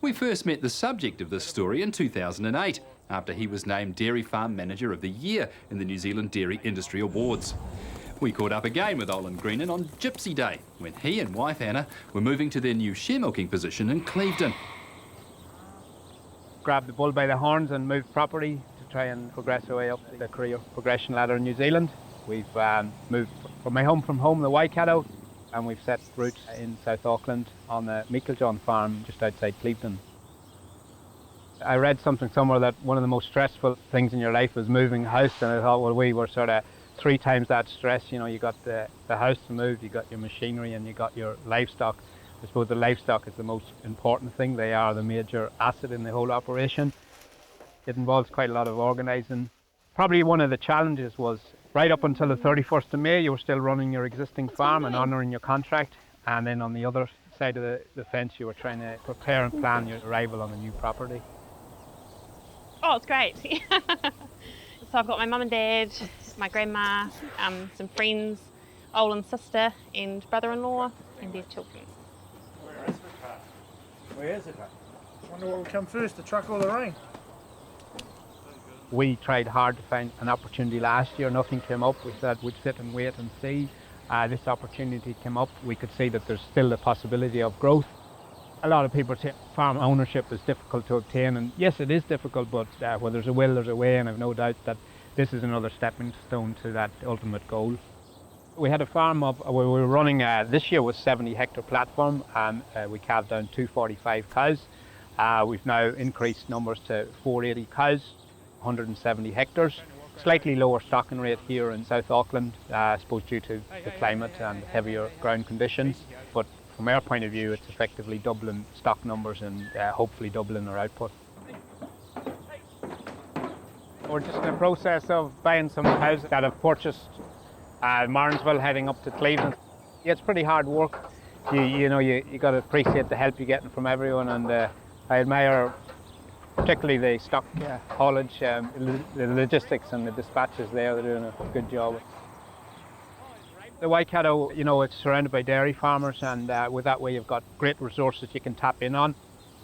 We first met the subject of this story in 2008, after he was named Dairy Farm Manager of the Year in the New Zealand Dairy Industry Awards. We caught up again with Olin Greenan on Gypsy Day, when he and wife Anna were moving to their new sharemilking position in Clevedon. Grabbed the bull by the horns and moved property to try and progress our way up the career progression ladder in New Zealand. We've moved from my home, the Waikato, and we've set roots in South Auckland on the Meiklejohn farm just outside Clevedon. I read something somewhere that one of the most stressful things in your life was moving house, and I thought, well, we were sort of 3 times that stress. You know, you got the house to move, you got your machinery, and you got your livestock. I suppose the livestock is the most important thing. They are the major asset in the whole operation. It involves quite a lot of organising. Probably one of the challenges was right up until the 31st of May, you were still running your existing farm and honouring your contract. And then on the other side of the fence, you were trying to prepare and plan your arrival on the new property. Oh, it's great. So I've got my mum and dad, my grandma, some friends, Olin's sister and brother-in-law, and their children. Where is it? I wonder what will come first, the truck or the rain? We tried hard to find an opportunity last year. Nothing came up. We said we'd sit and wait and see. This opportunity came up. We could see that there's still the possibility of growth. A lot of people say farm ownership is difficult to obtain, and yes, it is difficult, but where there's a will, there's a way, and I've no doubt that this is another stepping stone to that ultimate goal. We had a farm of, we were running, this year was 70-hectare platform, and we calved down 245 cows. We've now increased numbers to 480 cows, 170 hectares. Slightly lower stocking rate here in South Auckland, I suppose due to the climate and heavier ground conditions. But from our point of view, it's effectively doubling stock numbers and hopefully doubling our output. We're just in the process of buying some cows that have purchased Martinsville heading up to Cleveland. Yeah, it's pretty hard work. You know, you got to appreciate the help you're getting from everyone, and I admire particularly the stock haulage, the logistics and the dispatches there. They're doing a good job. The Waikato, you know, it's surrounded by dairy farmers, and with that way you've got great resources you can tap in on.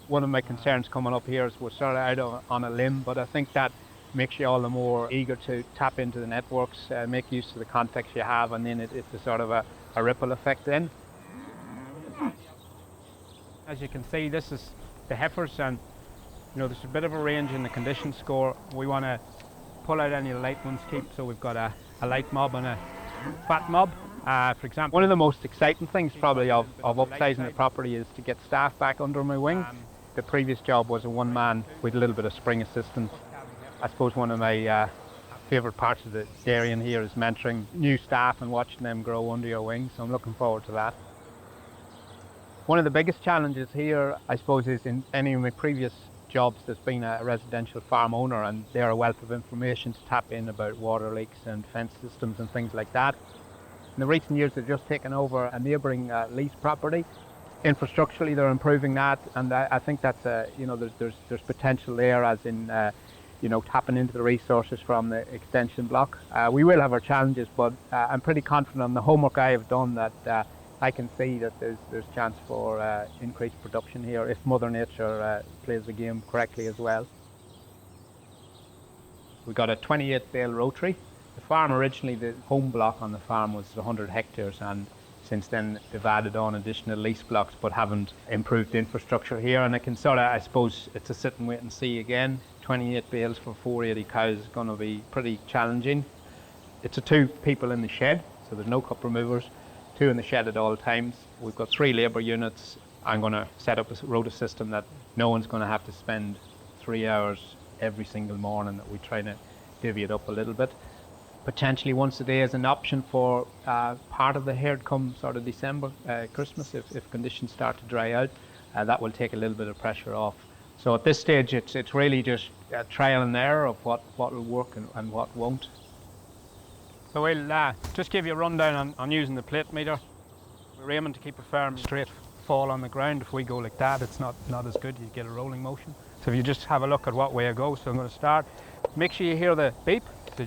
One of my concerns coming up here is we're sort of out on a limb, but I think that makes you all the more eager to tap into the networks, make use of the contacts you have, and then it's a sort of a ripple effect then. As you can see, this is the heifers, and you know, there's a bit of a range in the condition score. We want to pull out any of the light ones, so we've got a light mob and a fat mob. For example, one of the most exciting things probably of upsizing the property is to get staff back under my wing. The previous job was a one-man with a little bit of spring assistance. I suppose one of my favourite parts of the dairying here is mentoring new staff and watching them grow under your wing, so I'm looking forward to that. One of the biggest challenges here, I suppose, is in any of my previous jobs there's been a residential farm owner, and they're a wealth of information to tap in about water leaks and fence systems and things like that. In the recent years they've just taken over a neighbouring lease property. Infrastructurally they're improving that, and I think that's you know, there's potential there, as in you know, tapping into the resources from the extension block. We will have our challenges, but I'm pretty confident on the homework I have done that I can see that there's chance for increased production here if Mother Nature plays the game correctly as well. We got a 28 bale rotary. The farm originally, the home block on the farm was 100 hectares, and since then they've added on additional lease blocks but haven't improved the infrastructure here, and I can sort of, I suppose it's a sit and wait and see again. 28 bales for 480 cows is going to be pretty challenging. It's 2 people in the shed, so there's no cup removers. 2 in the shed at all times. We've got 3 labour units. I'm going to set up a rota system that no one's going to have to spend 3 hours every single morning, that we try to divvy it up a little bit. Potentially once a day as an option for part of the herd come sort of December, Christmas, if conditions start to dry out. That will take a little bit of pressure off. So at this stage it's really just trial and error of what will work and what won't. So we'll just give you a rundown on using the plate meter. We're aiming to keep a firm straight fall on the ground. If we go like that, it's not as good. You get a rolling motion. So if you just have a look at what way I go. So I'm going to start. Make sure you hear the beep. So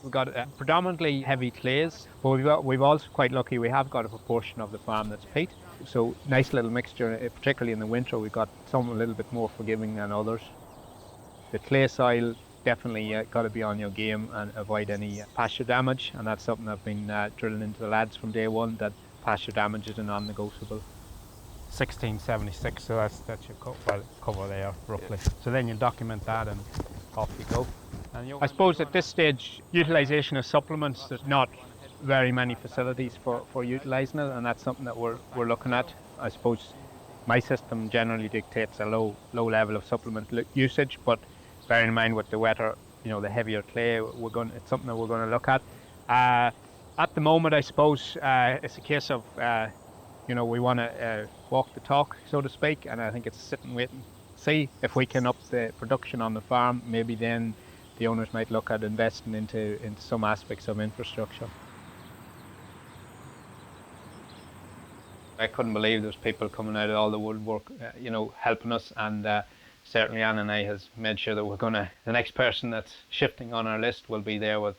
we've got predominantly heavy clays, but we've also, quite lucky, we have got a proportion of the farm that's peat. So nice little mixture, particularly in the winter. We got some a little bit more forgiving than others. The clay soil, definitely got to be on your game and avoid any pasture damage, and that's something I've been drilling into the lads from day one, that pasture damage is a non-negotiable. 1676, so that's your cover there roughly. Yeah. So then you document that and off you go. And I suppose at this stage, utilisation of supplements, there's not very many facilities for utilising it, and that's something that we're looking at. I suppose my system generally dictates a low level of supplement usage, but bearing in mind with the wetter, the heavier clay, it's something that we're going to look at. At the moment, I suppose it's a case of we want to walk the talk, so to speak, and I think it's sit and wait and see if we can up the production on the farm. Maybe then the owners might look at investing into some aspects of infrastructure. I couldn't believe there's people coming out of all the woodwork, helping us, and certainly Anne and I has made sure that the next person that's shifting on our list will be there with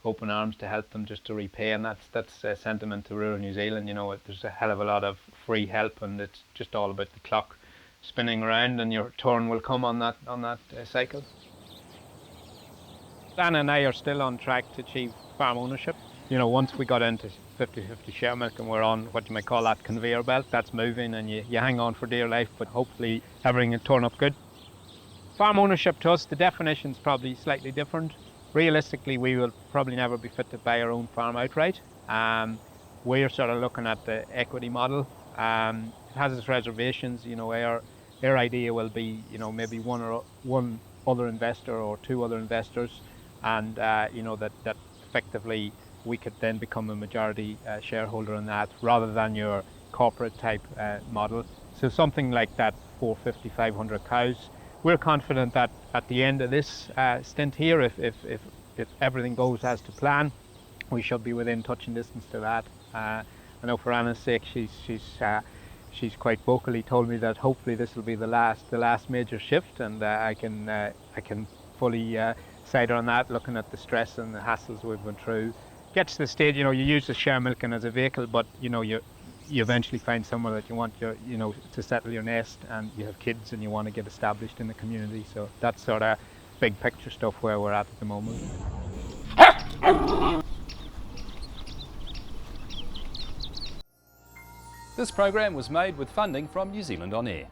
open arms to help them just to repay, and that's a sentiment to rural New Zealand. There's a hell of a lot of free help, and it's just all about the clock spinning around, and your turn will come on that cycle. Anne and I are still on track to achieve farm ownership. Once we got into 50-50 share milk and we're on what you might call that conveyor belt, that's moving, and you hang on for dear life, but hopefully everything will turn up good. Farm ownership to us, the definition is probably slightly different. Realistically, we will probably never be fit to buy our own farm outright. We're sort of looking at the equity model. It has its reservations. Our idea will be, maybe one other investor or two other investors, and that effectively we could then become a majority shareholder in that, rather than your corporate type model. So something like that, 450, 500 cows. We're confident that at the end of this stint here, if everything goes as to plan, we should be within touching distance to that. I know for Anna's sake, she's quite vocally told me that hopefully this will be the last major shift, and I can fully side her on that, looking at the stress and the hassles we've been through. Get to the stage, you use the share milking as a vehicle, but you eventually find somewhere that you want to settle your nest, and you have kids and you want to get established in the community. So that's sort of big picture stuff where we're at the moment. This program was made with funding from New Zealand On Air.